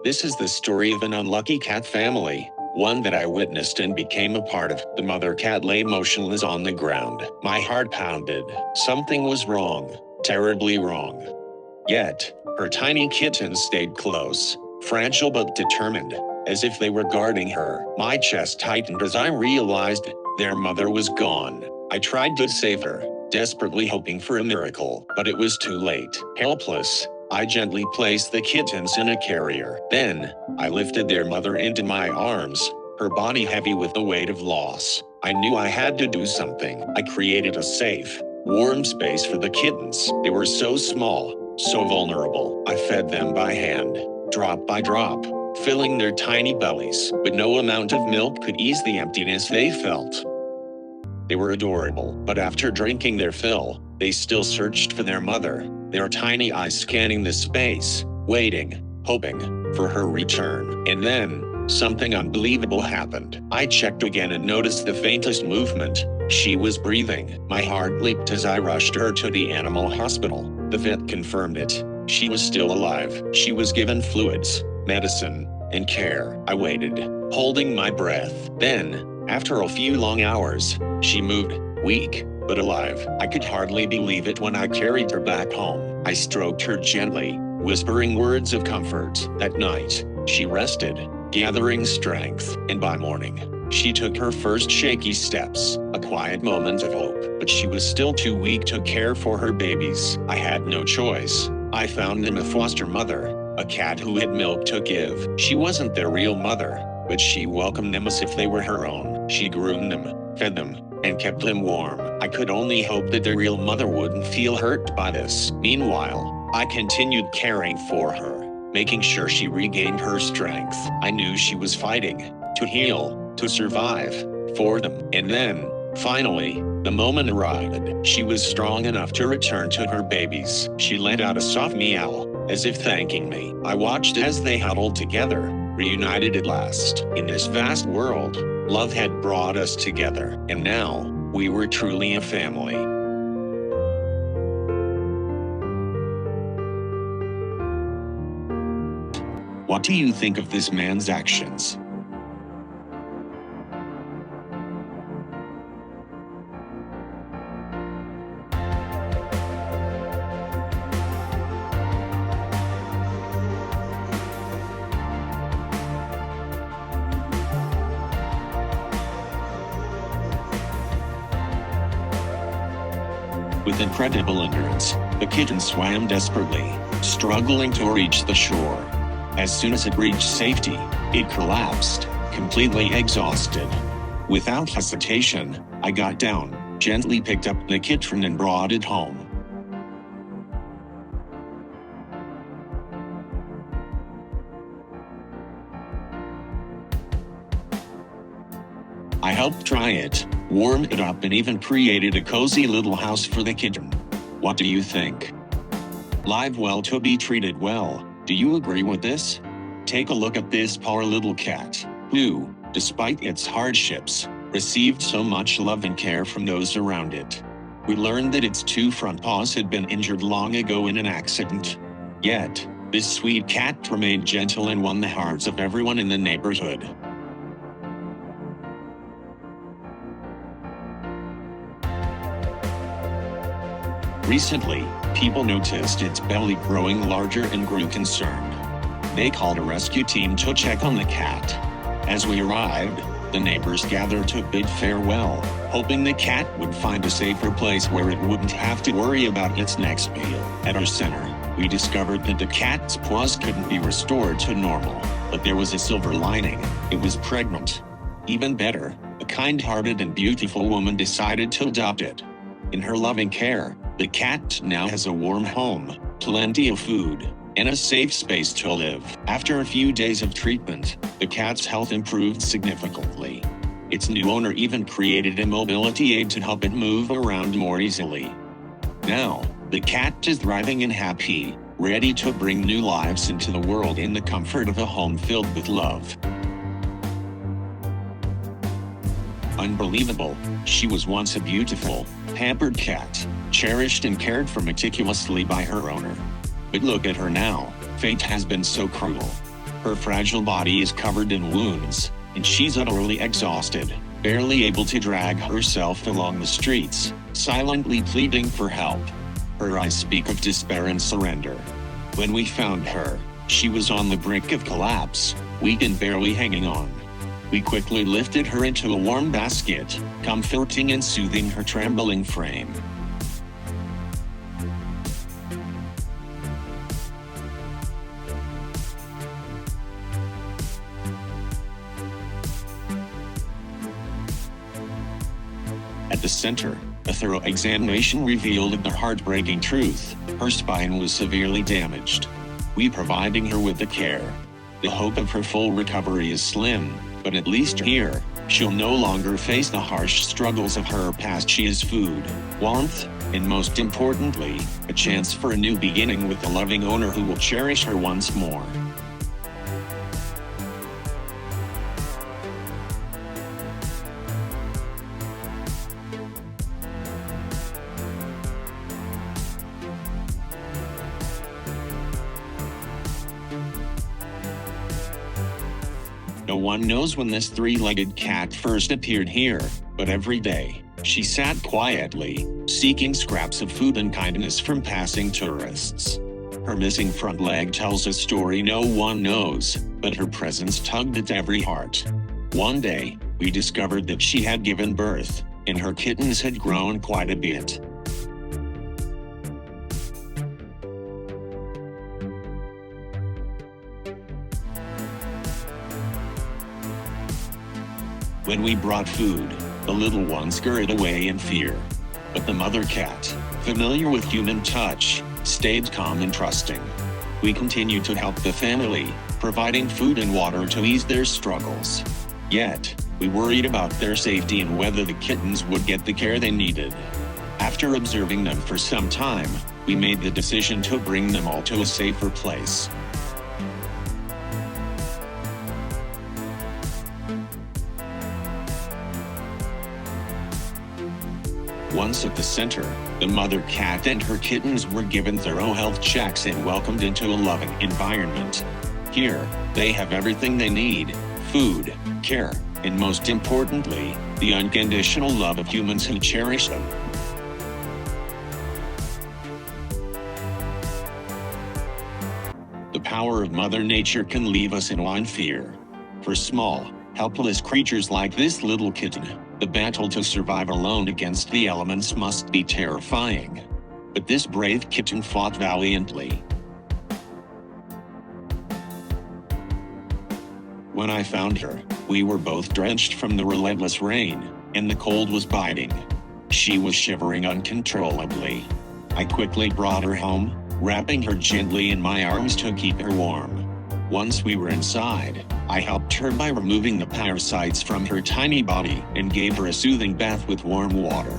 This is the story of an unlucky cat family, one that I witnessed and became a part of. The mother cat lay motionless on the ground. My heart pounded. Something was wrong, terribly wrong. Yet, her tiny kittens stayed close, fragile but determined, as if they were guarding her. My chest tightened as I realized their mother was gone. I tried to save her, desperately hoping for a miracle, but it was too late. Helpless, I gently placed the kittens in a carrier. Then, I lifted their mother into my arms, her body heavy with the weight of loss. I knew I had to do something. I created a safe, warm space for the kittens. They were so small, so vulnerable. I fed them by hand, drop by drop, filling their tiny bellies. But no amount of milk could ease the emptiness they felt. They were adorable, but after drinking their fill, they still searched for their mother, their tiny eyes scanning the space, waiting, hoping for her return. And then, something unbelievable happened. I checked again and noticed the faintest movement. She was breathing. My heart leaped as I rushed her to the animal hospital. The vet confirmed it. She was still alive. She was given fluids, medicine, and care. I waited, holding my breath. Then, after a few long hours, she moved, weak, but alive. I could hardly believe it when I carried her back home. I stroked her gently, whispering words of comfort. That night, she rested, gathering strength, and by morning, she took her first shaky steps, a quiet moment of hope. But she was still too weak to care for her babies. I had no choice. I found them a foster mother, a cat who had milk to give. She wasn't their real mother, but she welcomed them as if they were her own. She groomed them, fed them, and kept them warm. I could only hope that their real mother wouldn't feel hurt by this. Meanwhile, I continued caring for her, making sure she regained her strength. I knew she was fighting, to heal, to survive, for them. And then, finally, the moment arrived. She was strong enough to return to her babies. She let out a soft meow, as if thanking me. I watched as they huddled together, reunited at last. In this vast world, love had brought us together, and now, we were truly a family. What do you think of this man's actions? With incredible endurance, the kitten swam desperately, struggling to reach the shore. As soon as it reached safety, it collapsed, completely exhausted. Without hesitation, I got down, gently picked up the kitten and brought it home. I helped dry it, warmed it up, and even created a cozy little house for the kitten. What do you think? Live well to be treated well. Do you agree with this? Take a look at this poor little cat, who, despite its hardships, received so much love and care from those around it. We learned that its two front paws had been injured long ago in an accident. Yet, this sweet cat remained gentle and won the hearts of everyone in the neighborhood. Recently, people noticed its belly growing larger and grew concerned. They called a rescue team to check on the cat. As we arrived, the neighbors gathered to bid farewell, hoping the cat would find a safer place where it wouldn't have to worry about its next meal. At our center, we discovered that the cat's paws couldn't be restored to normal, but there was a silver lining. It was pregnant. Even better, a kind-hearted and beautiful woman decided to adopt it. In her loving care, the cat now has a warm home, plenty of food, and a safe space to live. After a few days of treatment, the cat's health improved significantly. Its new owner even created a mobility aid to help it move around more easily. Now, the cat is thriving and happy, ready to bring new lives into the world in the comfort of a home filled with love. Unbelievable, she was once a beautiful, pampered cat, cherished and cared for meticulously by her owner. But look at her now, fate has been so cruel. Her fragile body is covered in wounds, and she's utterly exhausted, barely able to drag herself along the streets, silently pleading for help. Her eyes speak of despair and surrender. When we found her, she was on the brink of collapse, weak and barely hanging on. We quickly lifted her into a warm basket, comforting and soothing her trembling frame. At the center, a thorough examination revealed the heartbreaking truth: her spine was severely damaged. We providing her with the care. The hope of her full recovery is slim, but at least here, she'll no longer face the harsh struggles of her past. She has food, warmth, and most importantly, a chance for a new beginning with a loving owner who will cherish her once more. No one knows when this three-legged cat first appeared here, but every day, she sat quietly, seeking scraps of food and kindness from passing tourists. Her missing front leg tells a story no one knows, but her presence tugged at every heart. One day, we discovered that she had given birth, and her kittens had grown quite a bit. When we brought food, the little ones scurried away in fear. But the mother cat, familiar with human touch, stayed calm and trusting. We continued to help the family, providing food and water to ease their struggles. Yet, we worried about their safety and whether the kittens would get the care they needed. After observing them for some time, we made the decision to bring them all to a safer place. Once at the center, the mother cat and her kittens were given thorough health checks and welcomed into a loving environment. Here, they have everything they need: food, care, and most importantly, the unconditional love of humans who cherish them. The power of Mother Nature can leave us in awe and fear. For small, helpless creatures like this little kitten, the battle to survive alone against the elements must be terrifying. But this brave kitten fought valiantly. When I found her, we were both drenched from the relentless rain, and the cold was biting. She was shivering uncontrollably. I quickly brought her home, wrapping her gently in my arms to keep her warm. Once we were inside, I helped her by removing the parasites from her tiny body and gave her a soothing bath with warm water.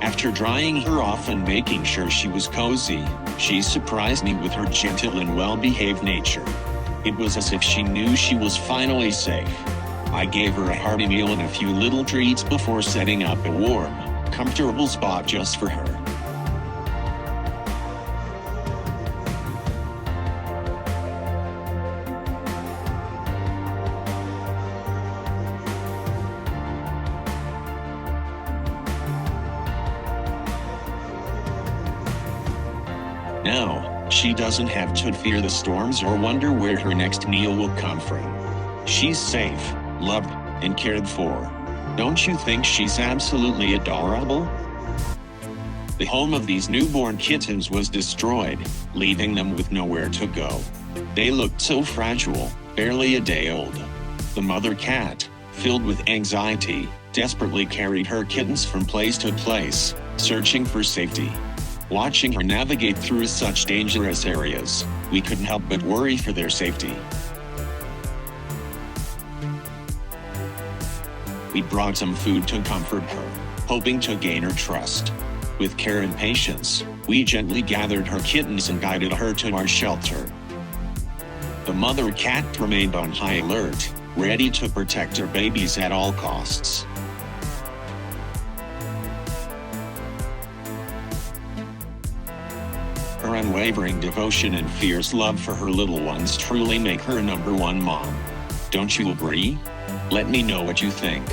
After drying her off and making sure she was cozy, she surprised me with her gentle and well-behaved nature. It was as if she knew she was finally safe. I gave her a hearty meal and a few little treats before setting up a warm, comfortable spot just for her. Now, she doesn't have to fear the storms or wonder where her next meal will come from. She's safe, loved, and cared for. Don't you think she's absolutely adorable? The home of these newborn kittens was destroyed, leaving them with nowhere to go. They looked so fragile, barely a day old. The mother cat, filled with anxiety, desperately carried her kittens from place to place, searching for safety. Watching her navigate through such dangerous areas, we couldn't help but worry for their safety. We brought some food to comfort her, hoping to gain her trust. With care and patience, we gently gathered her kittens and guided her to our shelter. The mother cat remained on high alert, ready to protect her babies at all costs. Her unwavering devotion and fierce love for her little ones truly make her #1 mom. Don't you agree? Let me know what you think.